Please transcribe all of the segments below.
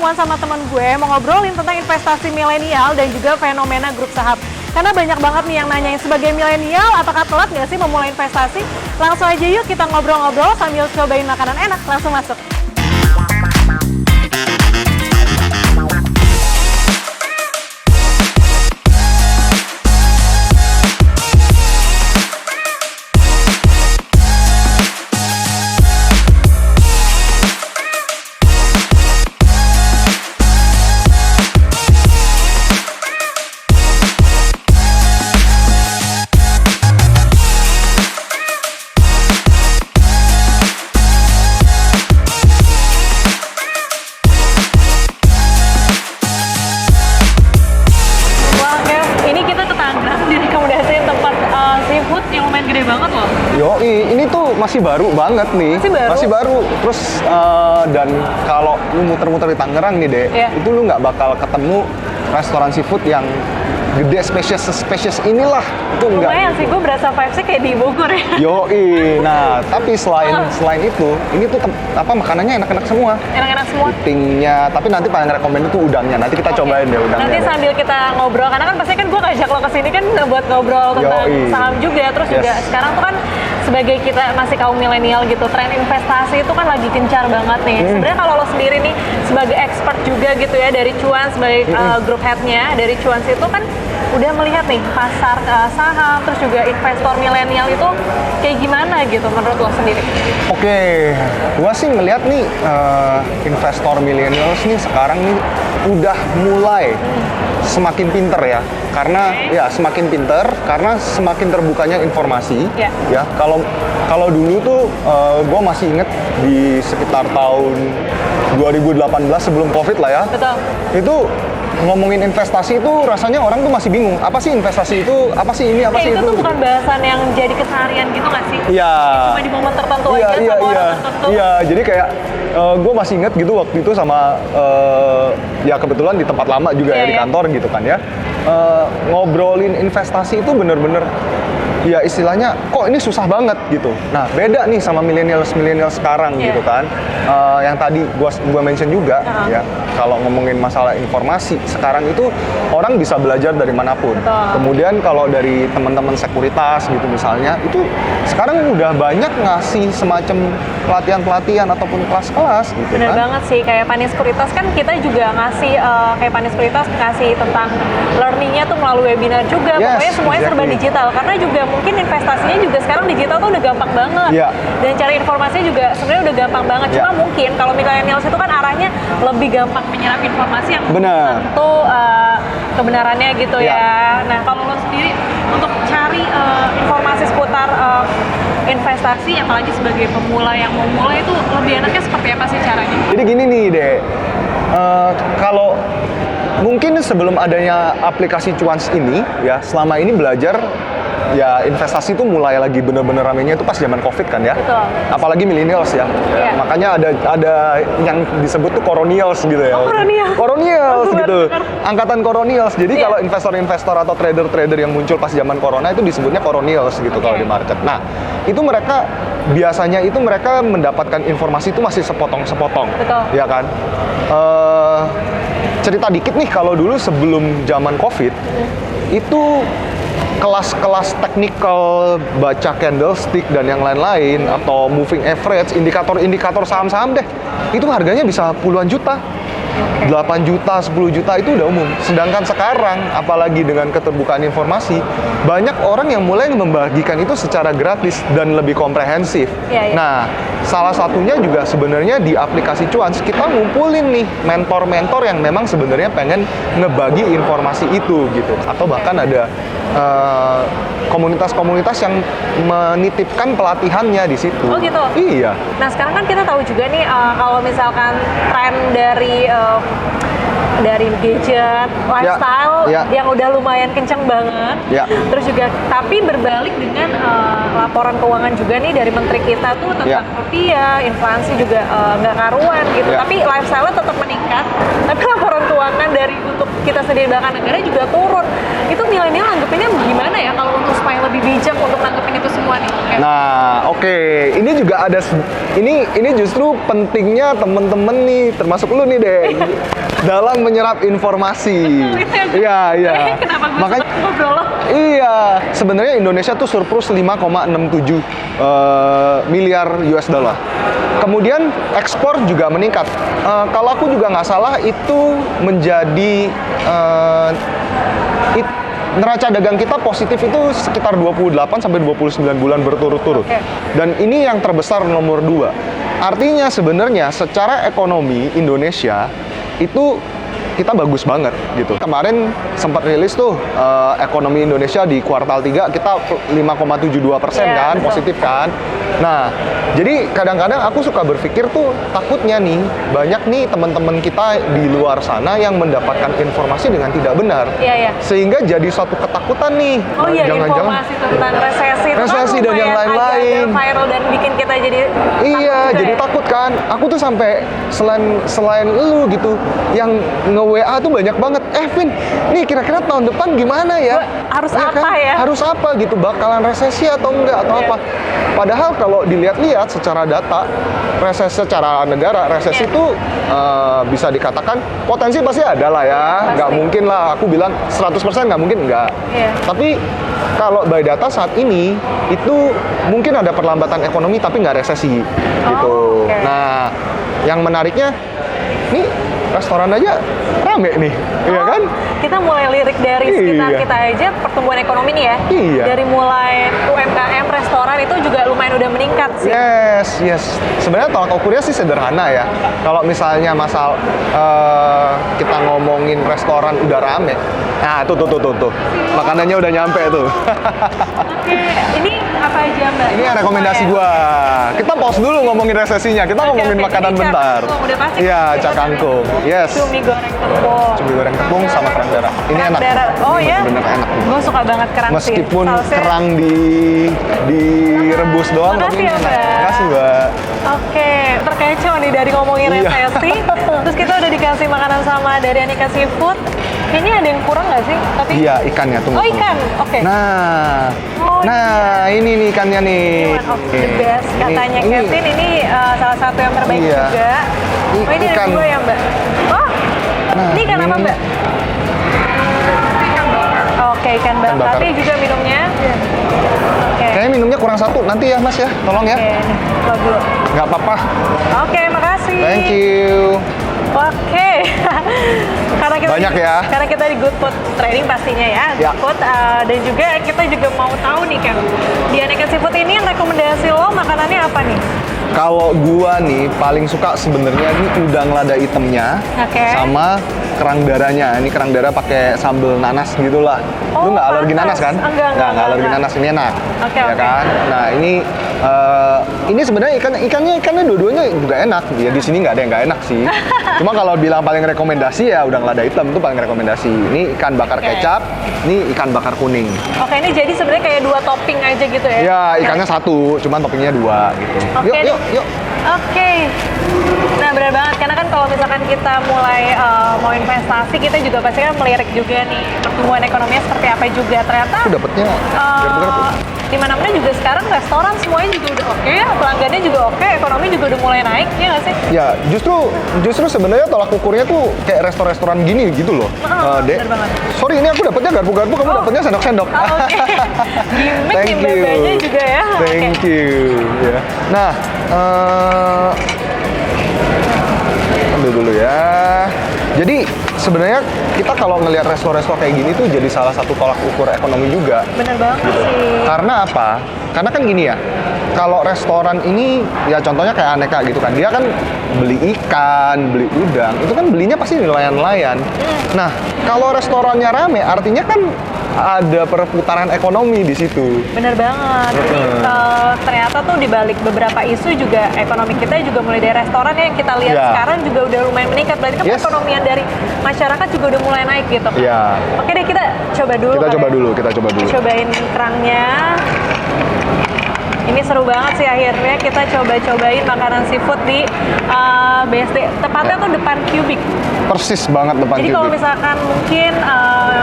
ketemuan sama teman gue mau ngobrolin tentang investasi milenial dan juga fenomena grup saham. Karena banyak banget nih yang nanyain sebagai milenial apakah telat nggak sih memulai investasi? Langsung aja yuk kita ngobrol-ngobrol sambil cobain makanan enak. Langsung masuk. Ini tuh masih baru banget nih. Masih baru. Terus dan kalau lu muter-muter di Tangerang nih, Dek, itu lu nggak bakal ketemu restoran seafood yang gede, spesies inilah. Itu enggak. Lumayan sih, gue berasa vibes-nya kayak di Bogor ya. Nah, tapi selain itu, ini tuh makanannya enak-enak semua. Enak-enak semua. Eatingnya, tapi nanti paling rekomend itu udangnya. Nanti kita cobain deh udangnya. Nanti sambil kita ngobrol, karena kan pasti kan gue ngajak lo kesini kan buat ngobrol tentang saham juga. Terus juga sekarang tuh kan sebagai kita masih kaum milenial gitu, tren investasi itu kan lagi gencar banget nih. Sebenarnya kalau lo sendiri nih sebagai expert juga gitu ya dari Cuan sebagai group head-nya dari Cuan itu kan udah melihat nih pasar saham terus juga investor milenial itu kayak gimana gitu menurut lo sendiri? Oke, gua sih ngelihat nih investor milenial nih sekarang nih udah mulai semakin pinter ya, karena semakin pinter karena semakin terbukanya informasi. Ya, kalau dulu tuh gue masih inget di sekitar tahun 2018 sebelum COVID lah ya. Betul. Itu ngomongin investasi itu rasanya orang tuh masih bingung. Apa sih investasi itu? Apa sih ini? Apa sih itu? Itu tuh bukan bahasan yang jadi keseharian gitu nggak sih? Iya. Cuma di momen tertentu aja sama orang tertentu. Iya, jadi kayak gue masih inget gitu waktu itu sama ya kebetulan di tempat lama juga di kantor gitu kan ya. Ngobrolin investasi itu bener-bener ya istilahnya kok ini susah banget gitu. Nah beda nih sama milenial sekarang gitu kan. Yang tadi gua mention juga ya, kalau ngomongin masalah informasi sekarang itu orang bisa belajar dari manapun. Kemudian kalau dari teman-teman sekuritas gitu misalnya, itu sekarang udah banyak ngasih semacam pelatihan ataupun kelas-kelas gitu. Bener kan. banget sih, kayak Panis Sekuritas kan kita juga ngasih kayak Panis Sekuritas ngasih tentang learningnya tuh melalui webinar juga. Pokoknya semuanya serba digital karena juga mungkin investasinya juga sekarang digital tuh udah gampang banget. Dan cari informasinya juga sebenarnya udah gampang banget. Cuma mungkin kalau millennials itu kan arahnya lebih gampang menyerap informasi yang tentu kebenarannya gitu ya. Nah kalau lo sendiri untuk cari informasi seputar investasi apalagi sebagai pemula yang mau mulai itu lebih enaknya seperti apa sih caranya? Jadi gini nih Dek, kalau mungkin sebelum adanya aplikasi Cuans ini ya selama ini belajar ya investasi itu mulai lagi bener-bener ramenya itu pas zaman COVID kan ya. Betul. Apalagi millennials ya. Makanya ada yang disebut tuh coronials gitu ya. Coronials gitu. Angkatan coronials. Jadi kalau investor-investor atau trader-trader yang muncul pas zaman corona itu disebutnya coronials gitu kalau di market. Nah, itu mereka biasanya itu mereka mendapatkan informasi itu masih sepotong-sepotong. Betul. Ya kan? Cerita dikit nih, kalau dulu sebelum zaman COVID itu kelas-kelas teknikal baca candlestick dan yang lain-lain atau moving average, indikator saham-saham deh, itu harganya bisa puluhan juta. 8 juta, 10 juta itu udah umum. Sedangkan sekarang, apalagi dengan keterbukaan informasi, banyak orang yang mulai membagikan itu secara gratis dan lebih komprehensif. Nah, salah satunya juga sebenarnya di aplikasi Cuans, kita ngumpulin nih mentor-mentor yang memang sebenarnya pengen ngebagi informasi itu gitu. Atau bahkan ada komunitas-komunitas yang menitipkan pelatihannya di situ. Oh gitu? Iya. Nah sekarang kan kita tahu juga nih kalau misalkan tren dari gadget, lifestyle yang udah lumayan kenceng banget. Terus juga, tapi berbalik dengan laporan keuangan juga nih dari menteri kita tuh tentang rupiah, inflasi juga nggak karuan gitu. Tapi lifestyle-nya tetap meningkat. Tapi laporan keuangan dari untuk kita sendiri bahkan negara juga turun. Itu milenial anggapinnya gimana ya kalau untuk supaya lebih bijak untuk nanggepin itu semua nih? Nah, ini juga ada Ini justru pentingnya temen-temen nih, termasuk lu nih deh, dalam menyerap informasi. Iya, iya. Kenapa gue Makanya ngobrol lo? iya, sebenarnya Indonesia tuh surplus 5,67 miliar US dollar. Kemudian ekspor juga meningkat. Kalau aku juga nggak salah itu menjadi neraca dagang kita positif itu sekitar 28 sampai 29 bulan berturut-turut. Oke. Dan ini yang terbesar nomor 2. Artinya sebenarnya secara ekonomi Indonesia itu kita bagus banget gitu. Kemarin sempat rilis tuh ekonomi Indonesia di kuartal 3 kita 5,72% kan, Betul. positif kan. Nah, jadi kadang-kadang aku suka berpikir tuh takutnya nih banyak nih teman-teman kita di luar sana yang mendapatkan informasi dengan tidak benar. Iya, iya. Sehingga jadi suatu ketakutan nih. Oh iya, informasi tentang resesi itu Resesi kan dan yang lumayan lain-lain. agak viral dan bikin kita jadi Iya, takut juga jadi ya. takut kan. Aku tuh sampai selain lu gitu, yang nge-WA tuh banyak banget. Vin, nih kira-kira tahun depan gimana ya? Harus Iya apa ya? Harus apa gitu? Bakalan resesi atau enggak atau Iya. apa? Padahal kalau dilihat-lihat secara data, resesi secara negara, resesi Iya. itu bisa dikatakan potensi pasti ada lah ya. Pasti. Nggak mungkin lah, aku bilang 100% nggak mungkin, enggak. Iya. Tapi kalau by data saat ini, itu mungkin ada perlambatan ekonomi tapi nggak resesi gitu. oke. Nah, yang menariknya, nih restoran aja rame nih, iya kan? Kita mulai lirik dari sekitar Iya. kita aja pertumbuhan ekonomi nih ya. Iya. Dari mulai UMKM, restoran itu juga lumayan udah meningkat sih. Yes. Sebenarnya tolak ukurnya sih sederhana ya. Kalau misalnya kita ngomongin restoran udah rame, nah tuh. Makanannya udah nyampe tuh. Oke, ini apa aja Mbak? Ini rekomendasi gua. Kita pause dulu ngomongin resesinya. Kita Oke, ngomongin oke. makanan Ini bentar. cakangkung, udah pasti Iya, kita cakangkung. Yes. Cumi goreng tepung. Cumi goreng tepung sama kerang darah. Ini Kerang enak. darah. Oh Ini ya? bener-bener enak. Gue suka banget kerang sih. Meskipun Sausnya- kerang direbus doang, tapi Makasih ini ya, enak. Mbak. Makasih, Mbak. Oke, terkecoh nih dari ngomongin Iya. resesi. Terus kita udah dikasih makanan sama dari Aneka Seafood. Kayaknya ada yang kurang nggak sih? Tapi Iya, ikannya tunggu. Oh, ikan. Oke. Nah, Oh, ini nih ikannya nih. One of the best katanya Ini- Kevin. Ini salah satu yang terbaik Iya. juga. Oh, ini ada Ikan. 2 ya Mbak? Oh, Nah, ini ikan apa ini- Mbak? Oke, ikan bakar. bakar. Tapi juga minumnya. Oke. Kayaknya minumnya kurang satu. Nanti ya, Mas ya. Tolong ya. Oke, nih, lo dulu. Nggak apa-apa. Oke, makasih. Thank you. Oke. Banyak ya. Karena kita di Good Food Trading pastinya ya. Ya. Good Food dan juga kita juga mau tahu nih kan. Di Aneka Seafood ini yang rekomendasi lo makanannya apa nih? Kalau gua nih paling suka sebenarnya ini udang lada hitamnya Oke. sama kerang darahnya. Ini kerang darah pakai sambal nanas gitulah. Oh, Lu nggak alergi pantas. nanas kan? Enggak, alergi enggak. nanas. Ini enak. Oke, ya oke. kan? Nah, ini sebenarnya ikannya dua-duanya juga enak. Ya di sini nggak ada yang nggak enak sih. Cuma kalau bilang paling rekomendasi ya udang lada hitam itu paling rekomendasi. Ini ikan bakar Oke. kecap, ini ikan bakar kuning. Oke, ini jadi sebenarnya kayak 2 topping aja gitu ya? Ya, ikannya satu, cuman toppingnya 2 gitu. Oke nih. Yuk. Oke. Nah, benar banget. Karena kan kalau misalkan kita mulai mau investasi, kita juga pasti kan melirik juga nih pertumbuhan ekonominya seperti apa juga. Ternyata Aku dapetnya garpu-garpu. di mana-mana juga sekarang restoran semuanya juga udah oke, pelanggannya juga oke, ekonomi juga udah mulai naik, ya nggak sih? Ya, justru sebenarnya tolak ukurnya tuh kayak restoran gitu loh. Dek. bener banget. Sorry, ini aku dapetnya garpu-garpu, kamu dapetnya sendok-sendok. Oh, oke. Gimik Thank nih you. mbak-mbaknya juga ya. Thank you. Ya. Nah, ambil dulu ya. Jadi sebenarnya kita kalau ngelihat resto-resto kayak gini tuh jadi salah satu tolak ukur ekonomi juga. Bener banget Gitu. sih. Karena apa? Karena kan gini ya, kalau restoran ini ya contohnya kayak Aneka gitu kan, dia kan beli ikan, beli udang, itu kan belinya pasti nelayan-nelayan. Nah, kalau restorannya rame, artinya kan ada perputaran ekonomi di situ. Bener banget. Jadi ternyata tuh dibalik beberapa isu juga ekonomi kita juga mulai dari restoran ya, yang kita lihat Ya. sekarang juga udah lumayan meningkat. Berarti kan Yes. perekonomian dari masyarakat juga udah mulai naik gitu kan. Iya. Oke deh, kita coba dulu. Kita kali coba ya. dulu, kita coba dulu. Cobain kerangnya. Ini seru banget sih, akhirnya kita coba-cobain makanan seafood di BSD. Tepatnya tuh depan Cubic. Persis banget depan Jadi kalau Cubic. misalkan mungkin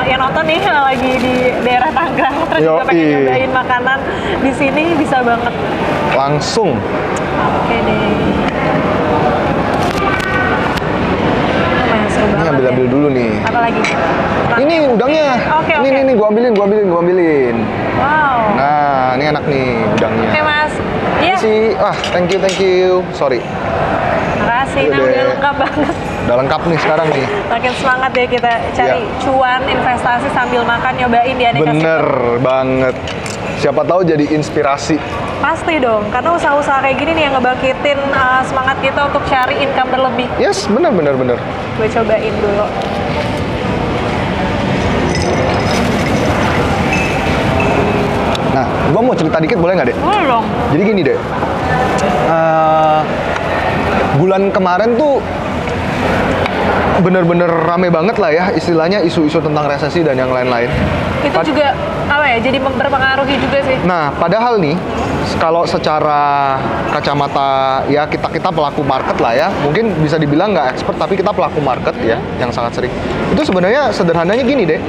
yang nonton nih nih lagi di daerah Tangerang, terus juga pengen nyobain makanan di sini, bisa banget. Langsung. Oke deh. Lumayan seru banget. Ini ambil dulu nih. Apa lagi? Ini udangnya. Oke. Ini gua ambilin. Wow. Nah, ini enak nih udangnya. Oke Mas. Iya. Thank you. Sorry. Makasih, nah Udah. udah lengkap banget. Udah lengkap nih sekarang nih. Makin semangat ya kita cari cuan, investasi sambil makan, nyobain di Aneka Bener Seafood. banget. Siapa tahu jadi inspirasi. Pasti dong, karena usaha-usaha kayak gini nih yang ngebangkitin semangat kita untuk cari income berlebih. Yes, bener. Gue cobain dulu. Nah, gua mau cerita dikit boleh nggak, Dek? Boleh dong. Jadi gini, Dek. Bulan kemarin tuh bener-bener rame banget lah ya, istilahnya isu-isu tentang resesi dan yang lain-lain. Itu juga apa ya, jadi berpengaruhi juga sih. Nah, padahal nih, kalau secara kacamata ya kita pelaku market lah ya, mungkin bisa dibilang nggak expert, tapi kita pelaku market ya, yang sangat sering. Itu sebenarnya sederhananya gini deh,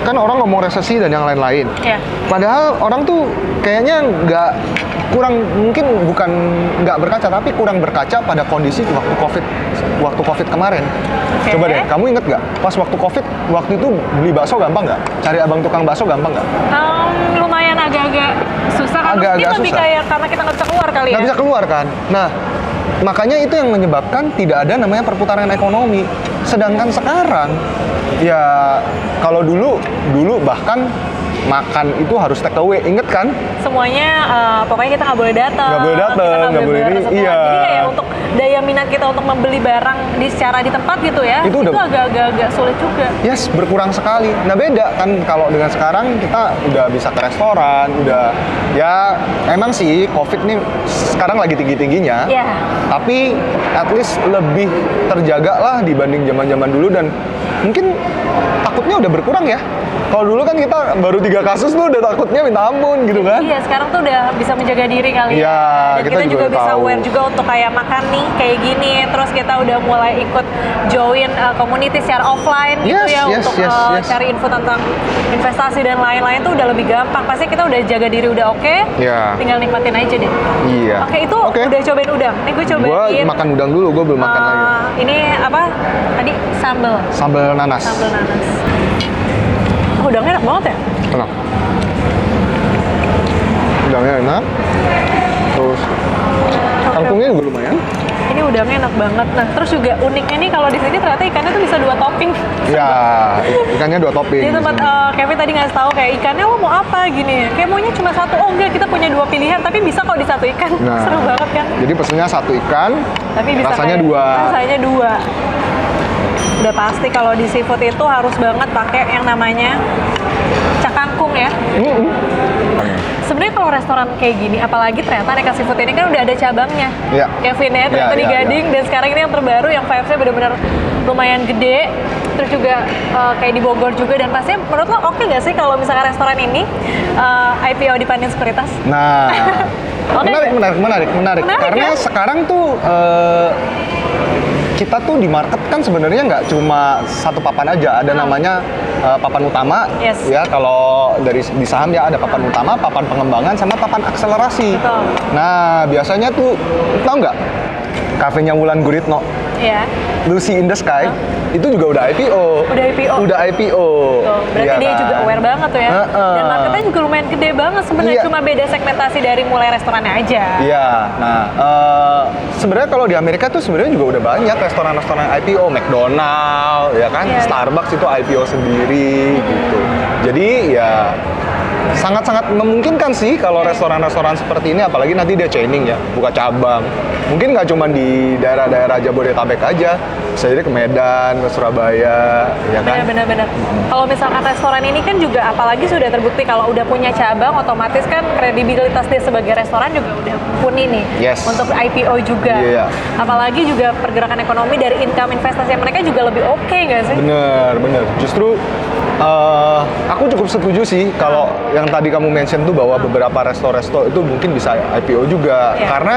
kan orang ngomong resesi dan yang lain-lain. Ya. Padahal orang tuh kayaknya bukan nggak berkaca, tapi kurang berkaca pada kondisi waktu COVID kemarin. Oke. Coba deh, kamu inget nggak? Pas waktu COVID, waktu itu beli bakso gampang nggak? Cari abang tukang bakso gampang nggak? Lumayan agak-agak susah kan. Agak-agak Mungkin lebih susah. kayak karena kita nggak bisa keluar kali ya. Nggak bisa keluar kan? Nah, makanya itu yang menyebabkan tidak ada namanya perputaran ekonomi. Sedangkan sekarang, ya kalau dulu bahkan makan itu harus take away, inget kan? Semuanya pokoknya kita nggak boleh datang. Nggak boleh datang, kita nggak boleh ini, bersentuhan. iya. Jadi kayak untuk daya minat kita untuk membeli barang secara di tempat gitu ya, Itu udah- agak-agak sulit juga. Yes, berkurang sekali. Nah beda kan kalau dengan sekarang kita udah bisa ke restoran, udah ya emang sih COVID nih sekarang lagi tinggi-tingginya. Iya. Tapi at least lebih terjaga lah dibanding zaman-zaman dulu dan mungkin takutnya udah berkurang ya. Kalau dulu kan kita baru 3 kasus tuh udah takutnya minta ampun gitu kan. Iya, sekarang tuh udah bisa menjaga diri kali Iya, ya. Dan kita kita juga juga bisa tahu. aware juga untuk kayak makan nih kayak gini. Terus kita udah mulai ikut join community secara offline gitu Yes, ya yes, untuk yes, yes. cari info tentang investasi dan lain-lain tuh udah lebih gampang. Pasti kita udah jaga diri udah oke. Iya. Tinggal nikmatin aja deh. Iya. Oke, itu udah cobain udang. Nih gue cobain. Gue makan udang dulu, gue belum makan lagi. Ini apa? Tadi sambal. Sambal nanas. Sambal nanas. Oh, udangnya enak banget ya? Enak. Udangnya enak. Terus kangkungnya juga lumayan. Ini udangnya enak banget. Nah, terus juga uniknya nih kalau di sini ternyata ikannya tuh bisa 2 topping. Ya, ikannya 2 topping. Di tempat di sini. Kevin tadi ngasih tahu kayak ikannya lo mau apa gini. Kayak maunya cuma 1. Oh enggak, kita punya 2 pilihan tapi bisa kok di 1 ikan. Nah. Seru banget kan? Jadi pesennya 1 ikan, Tapi bisa rasanya kayak- 2. Rasanya 2. Udah pasti kalau di seafood itu harus banget pakai yang namanya cakangkung ya. Sebenarnya kalau restoran kayak gini, apalagi ternyata Aneka Seafood ini kan udah ada cabangnya. Iya. Kevin ya, ternyata Iya, di iya, Gading dan sekarang ini yang terbaru yang vibes-nya benar-benar lumayan gede. Terus juga kayak di Bogor juga dan pastinya menurut lo oke nggak sih kalau misalkan restoran ini IPO di Pandin Sekuritas? Nah, Oke. menarik. Menarik, Karena ya? sekarang tuh kita tuh di market kan sebenarnya nggak cuma satu papan aja, ada namanya papan utama. Yes. Ya kalau di saham ya ada papan utama, papan pengembangan, sama papan akselerasi. Betul. Nah biasanya tuh tahu nggak kafenya Wulan Guritno, Ya. Lucy in the Sky, itu juga udah IPO. Udah IPO. Udah IPO. Tuh, berarti Iya dia kan? juga aware banget tuh ya. Heeh. Dan marketnya juga lumayan gede banget sebenarnya. Iya. Cuma beda segmentasi dari mulai restorannya aja. Iya, nah sebenarnya kalau di Amerika tuh sebenarnya juga udah banyak restoran-restoran IPO, McDonald, ya kan, Iya. Starbucks itu IPO sendiri gitu. Jadi ya sangat-sangat memungkinkan sih kalau restoran-restoran seperti ini, apalagi nanti dia chaining ya, buka cabang. Mungkin nggak cuma di daerah-daerah Jabodetabek aja, bisa jadi ke Medan, ke Surabaya, ya kan? Benar-benar. Kalau misalkan restoran ini kan juga apalagi sudah terbukti kalau udah punya cabang, otomatis kan kredibilitas dia sebagai restoran juga udah mumpuni nih. Yes. Untuk IPO juga. Iya. Apalagi juga pergerakan ekonomi dari income investasi mereka juga lebih oke nggak sih? Bener. Justru Aku cukup setuju sih kalau yang tadi kamu mention tuh bahwa beberapa resto-resto itu mungkin bisa IPO juga. Iya. Karena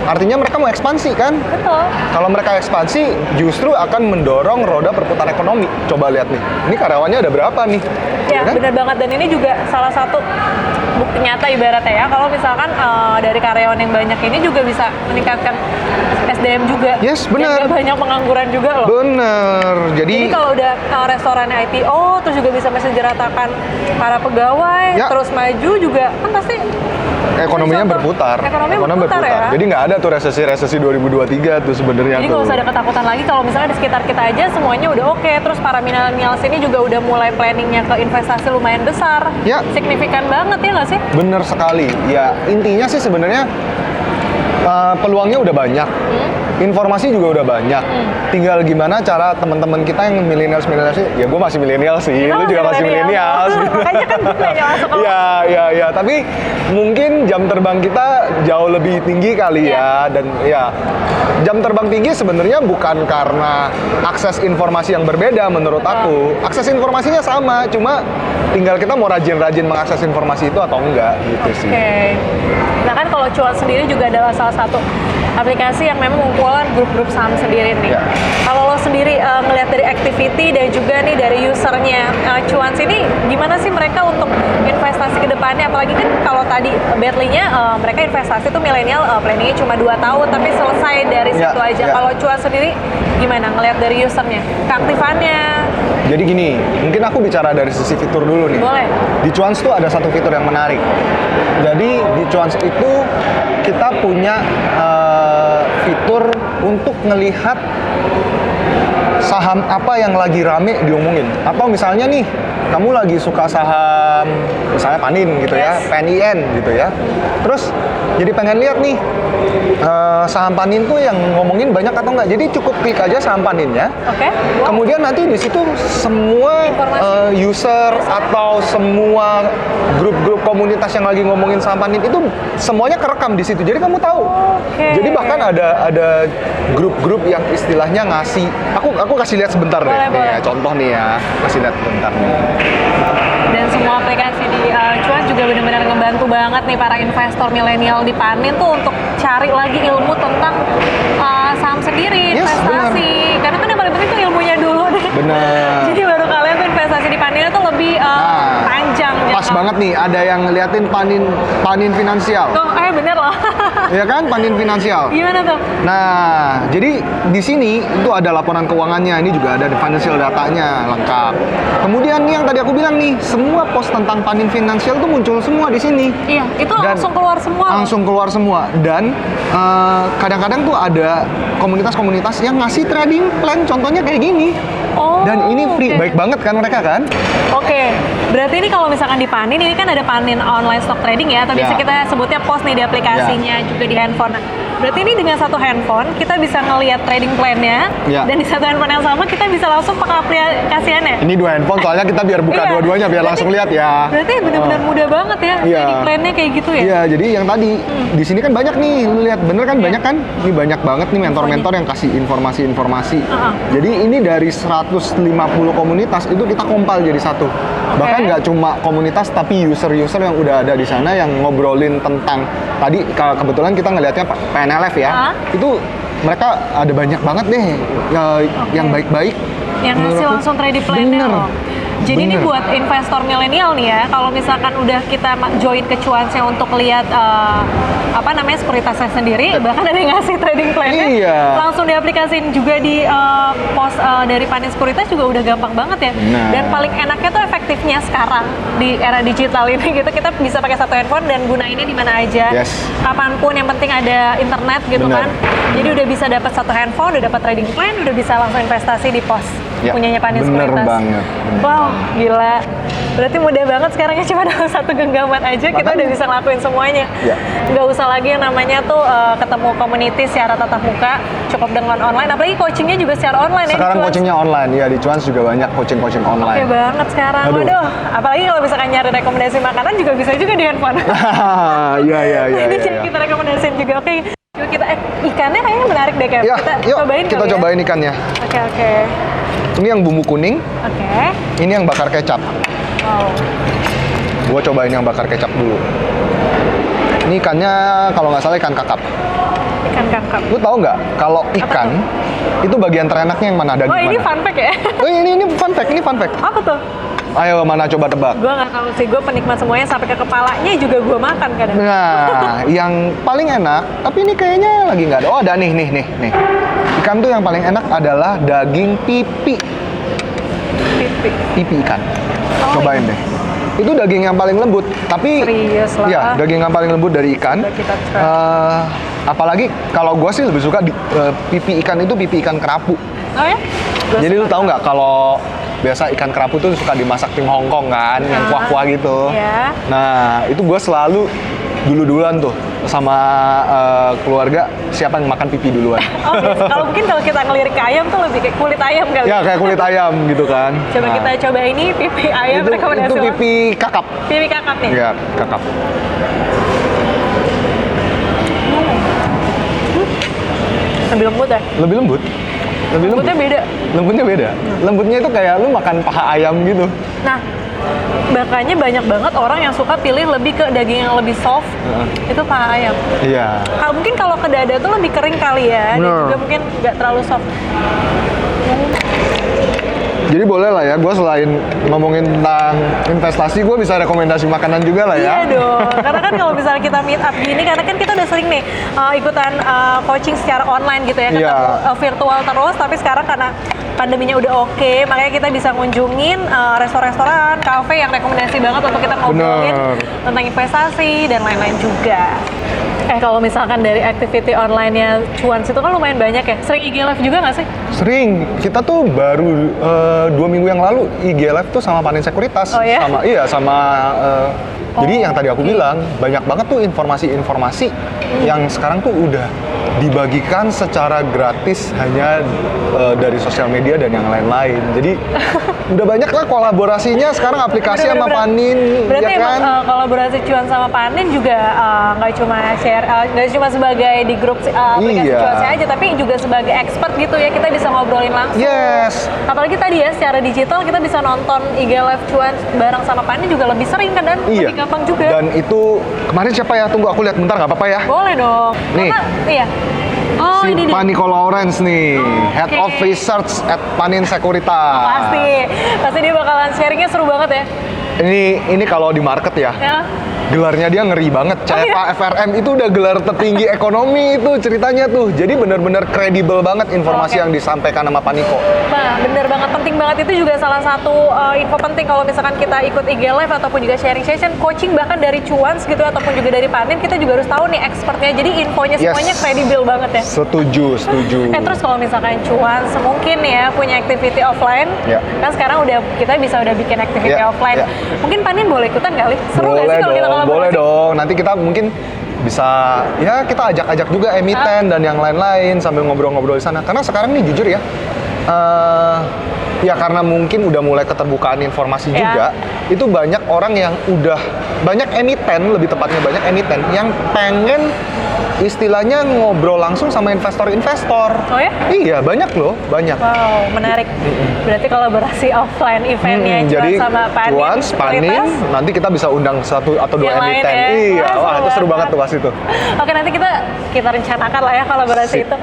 artinya mereka mau ekspansi kan? Betul. Kalau mereka ekspansi justru akan mendorong roda perputaran ekonomi. Coba lihat nih, ini karyawannya ada berapa nih? Ya, kan? benar banget. Dan ini juga salah satu bukti nyata ibaratnya ya. Kalau misalkan dari karyawan yang banyak ini juga bisa meningkatkan SDM juga. Yes, Dan benar. nggak banyak pengangguran juga loh. Bener. Jadi kalau udah restorannya IPO, terus juga bisa mensejahterakan para pegawai, Ya. terus maju juga, kan pasti ekonominya bisa berputar. Ekonomi berputar ya. Jadi nggak ada tuh resesi 2023 tuh sebenarnya Jadi tuh. nggak usah ada ketakutan lagi kalau misalnya di sekitar kita aja semuanya udah oke. Terus para millennials ini juga udah mulai planningnya ke investasi lumayan besar. Ya. Signifikan banget ya nggak sih? Bener sekali. Ya intinya sih sebenarnya peluangnya udah banyak. Informasi juga udah banyak. Tinggal gimana cara teman-teman kita yang milenial sih, ya gue masih milenial sih, lu juga masih milenial. Makanya kan kita ya masuk ke Ya. Tapi mungkin jam terbang kita jauh lebih tinggi kali ya. Dan ya jam terbang tinggi sebenarnya bukan karena akses informasi yang berbeda menurut aku. Akses informasinya sama, cuma tinggal kita mau rajin-rajin mengakses informasi itu atau enggak gitu sih. Oke. Nah kan kalau Cuan sendiri juga adalah salah satu aplikasi yang memang mengumpulkan grup-grup saham sendiri nih. Ya. Kalau lo sendiri ngelihat dari activity dan juga nih dari usernya Cuan sini, gimana sih mereka untuk investasi ke depannya? Apalagi kan kalau tadi Bentley-nya mereka investasi tuh milenial planningnya cuma 2 tahun, tapi selesai dari Ya, situ aja. ya. Kalau Cuan sendiri gimana ngelihat dari usernya? Keaktifannya? Jadi gini, mungkin aku bicara dari sisi fitur dulu nih. Boleh. Di Cuans tuh ada satu fitur yang menarik. Jadi di Cuans itu kita punya fitur untuk ngelihat saham apa yang lagi rame diomongin. Atau misalnya nih, kamu lagi suka saham misalnya Panin gitu ya, Yes. PNIN gitu ya. Terus jadi pengen lihat nih saham Panin tuh yang ngomongin banyak atau enggak. Jadi cukup klik aja saham Paninnya. Oke. Wow. Kemudian nanti di situ semua Informasi. user atau semua grup-grup komunitas yang lagi ngomongin saham Panin itu semuanya kerekam di situ. Jadi kamu tahu. Oke. Jadi bahkan ada grup-grup yang istilahnya ngasih. Aku kasih lihat sebentar deh. Boleh, Nih boleh. ya, contoh nih ya. Kasih lihat sebentar nih. Dan semua aplikasi di Cuan juga benar-benar ngebantu banget nih para investor milenial di Panin tuh untuk cari lagi ilmu tentang saham sendiri, Yes, investasi. Karena kan yang paling penting tuh ilmunya dulu deh. Bener. Jadi baru kalian tuh investasi di Paninnya tuh lebih panjang. Pas banget nih, ada yang ngeliatin Panin finansial. Tuh, bener loh. Ya kan, Panin finansial. Gimana tuh? Nah, jadi di sini itu ada laporan keuangannya, ini juga ada financial datanya lengkap. Kemudian nih yang tadi aku bilang nih, semua post tentang Panin finansial tuh muncul semua di sini. Iya, itu Dan langsung keluar semua loh. Langsung keluar semua. Dan kadang-kadang tuh ada komunitas-komunitas yang ngasih trading plan, contohnya kayak gini. Oh, Dan ini free, oke. baik banget kan mereka kan? Oke, berarti ini kalau misalkan di Panin, ini kan ada Panin online stock trading ya, atau biasa Ya. kita sebutnya pos nih di aplikasinya, juga di handphone. Nah, berarti ini dengan satu handphone, kita bisa ngelihat trading plan-nya, Ya. dan di satu handphone yang sama, kita bisa langsung pakai aplikasiannya. Ini 2 handphone, soalnya kita biar buka Iya. dua-duanya, biar Berarti- langsung lihat ya. Berarti benar-benar mudah banget ya, Iya. trading plan-nya kayak gitu ya? Iya, jadi yang tadi di sini kan banyak nih, lu lihat bener kan banyak kan? Ini banyak banget nih mentor-mentor yang kasih informasi-informasi. Jadi ini dari 150 komunitas itu kita kompil jadi satu. Bahkan nggak cuma komunitas tapi user-user yang udah ada di sana yang ngobrolin tentang tadi kebetulan kita ngelihatnya PNLF ya. Itu mereka ada banyak banget deh yang baik-baik. Yang ngasih menurutku. langsung trading plan-nya Bener. loh. Jadi ini Bener. buat investor milenial nih ya, kalau misalkan udah kita join ke Cuansnya untuk lihat apa namanya sekuritasnya sendiri, bahkan ada yang ngasih trading plan-nya, Iya. langsung diaplikasiin juga di pos dari Panin Sekuritas juga udah gampang banget ya. Benar. Dan paling enaknya tuh efektifnya sekarang di era digital ini gitu, kita bisa pakai satu handphone dan gunainnya di mana aja, Yes. kapanpun, yang penting ada internet gitu Benar. kan. Jadi udah bisa dapat satu handphone, udah dapat trading plan, udah bisa langsung investasi di pos Ya, punyanya Panin bener Sekuritas. banget. Wow, gila. Berarti mudah banget sekarang ya, cuma dalam satu genggaman aja kita Makanya. udah bisa ngelakuin semuanya. Ya. Nggak usah lagi yang namanya tuh ketemu community secara tatap muka, cukup dengan online. Apalagi coachingnya juga secara online Sekarang ya. di Cuans. coachingnya online, ya di Cuans juga banyak coaching-coaching Oke online. banget sekarang. Aduh. Waduh, apalagi kalau misalkan nyari rekomendasi makanan juga bisa juga di handphone. Iya, iya, iya. Ini iya. kita rekomendasiin juga. Oke, yuk kita ikannya kayaknya menarik deh, Kev. Ya, Kita yuk cobain kita kali ya. cobain ikannya. Oke. Ini yang bumbu kuning, Oke. ini yang bakar kecap. Wow. Gua cobain yang bakar kecap dulu. Ini ikannya kalau nggak salah ikan kakap. Ikan kakap. Lu tahu nggak kalau ikan itu bagian terenaknya yang mana, daging Oh, ini mana? fun fact ya? Oh, ini fun fact, ini fun fact. Apa tuh? Ayo, mana coba tebak. Gue nggak tahu sih, gue penikmat semuanya sampai ke kepalanya juga gue makan kadang. Nah, yang paling enak, tapi ini kayaknya lagi nggak ada. Oh, ada nih. Ikan tuh yang paling enak adalah daging pipi. Pipi. Pipi ikan. Oh, Cobain deh. Itu daging yang paling lembut, tapi Serius lah. iya, daging yang paling lembut dari ikan. Udah kita try. Apalagi kalau gue sih lebih suka pipi ikan itu pipi ikan kerapu. Oh ya? Gua Jadi lu suka tahu nggak banget. kalau biasa ikan kerapu tuh suka dimasak tim Hongkong kan, yang kuah-kuah gitu. Iya. Nah, itu gue selalu duluan tuh sama keluarga siapa yang makan pipi duluan. Oh, biasa. Kalau kita ngelirik ke ayam tuh lebih kayak kulit ayam kali. Ya kayak kulit ayam gitu kan. Coba Nah, kita coba ini pipi ayam itu rekomendasi. Bang. pipi kakap. Pipi kakap nih. Ya, kakap. Lebih lembut ya? Lebih lembut. Lebih lembut. Lembutnya beda. Lembutnya beda. Lembutnya itu kayak lu makan paha ayam gitu. Nah, makanya banyak banget orang yang suka pilih lebih ke daging yang lebih soft. Itu paha ayam. Iya. Mungkin kalau ke dada tuh lebih kering kali ya, dan Bener. juga mungkin nggak terlalu soft. Jadi boleh lah ya, gue selain ngomongin tentang investasi, gue bisa rekomendasi makanan juga lah ya. Iya dong, karena kan kalau misalnya kita meet up gini, karena kan kita udah sering nih ikutan coaching secara online gitu ya, Iya. ketemu virtual terus, tapi sekarang karena pandeminya udah oke, makanya kita bisa ngunjungin restoran-restoran, kafe yang rekomendasi banget untuk kita ngobrolin Bener. tentang investasi dan lain-lain juga. Kalau misalkan dari activity online-nya Cuans itu kan lumayan banyak ya, sering IG live juga nggak sih? Sering, kita tuh baru 2 minggu yang lalu IG live tuh sama Panin Sekuritas. Oh ya? Jadi yang tadi aku bilang, banyak banget tuh informasi-informasi yang sekarang tuh udah dibagikan secara gratis hanya dari sosial media dan yang lain-lain. Jadi udah banyak lah kolaborasinya sekarang aplikasi sama Panin, Berarti ya kan? emang kolaborasi Cuan sama Panin juga nggak cuma share, nggak cuma sebagai di grup aplikasi Iya. Cuansnya aja, tapi juga sebagai expert gitu ya, kita bisa ngobrolin langsung. Yes. Apalagi tadi ya, secara digital kita bisa nonton IG Live Cuan bareng sama Panin juga lebih sering kan, dan Iya. lebih gampang juga. Dan itu kemarin siapa ya? Tunggu aku lihat bentar, nggak apa-apa ya? Boleh dong. Nih. Iya. Oh, Si ini dia. Paniko Lawrence nih, Head of Oke. Research at Panin Sekuritas. Pasti dia bakalan sharingnya seru banget ya. Ini kalau di market ya, Ya. gelarnya dia ngeri banget. CFA FRM itu udah gelar tertinggi ekonomi itu ceritanya tuh. Jadi bener-bener kredibel banget informasi Oke. yang disampaikan sama Paniko. Nah, bener banget, penting banget, itu juga salah satu info penting kalau misalkan kita ikut IG Live ataupun juga sharing session, coaching bahkan dari Cuans gitu ataupun juga dari Panin, kita juga harus tahu nih expertnya, jadi infonya Yes. semuanya kredibel banget ya. Setuju. Terus kalau misalkan Cuans mungkin ya punya activity offline, Ya. kan sekarang udah bikin activity Ya, offline. ya. Mungkin Panin boleh ikutan kali? Seru nggak Boleh sih kalau kita dong, kolaborasi? boleh dong. Nanti kita mungkin bisa, ya kita ajak-ajak juga emiten dan yang lain-lain sambil ngobrol-ngobrol di sana. Karena sekarang nih jujur ya, ya karena mungkin udah mulai keterbukaan informasi Ya. juga, itu banyak orang yang banyak emiten, lebih tepatnya banyak emiten yang pengen istilahnya ngobrol langsung sama investor-investor. Oh ya? Iya, banyak loh, banyak. Wow, menarik. Berarti kolaborasi offline eventnya Cuans Jadi sama Panin. Cuans, Panin, Sekuritas. nanti kita bisa undang 1 atau 2 Yang lain emiten. ya. Iya, Wah, wah seru itu seru banget. banget tuh pas itu. Oke, nanti kita rencanakan lah ya kolaborasi Sip. itu.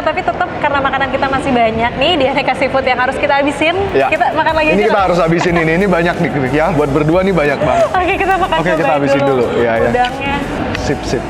Tapi tetap karena makanan kita masih banyak nih di Aneka Seafood yang harus kita habisin. Ya. Kita makan lagi Ini aja kita lah. harus habisin ini banyak nih ya. Buat berdua nih banyak banget. Oke, kita makan Oke, kita cobain habisin dulu. Iya, iya. udangnya. Sip.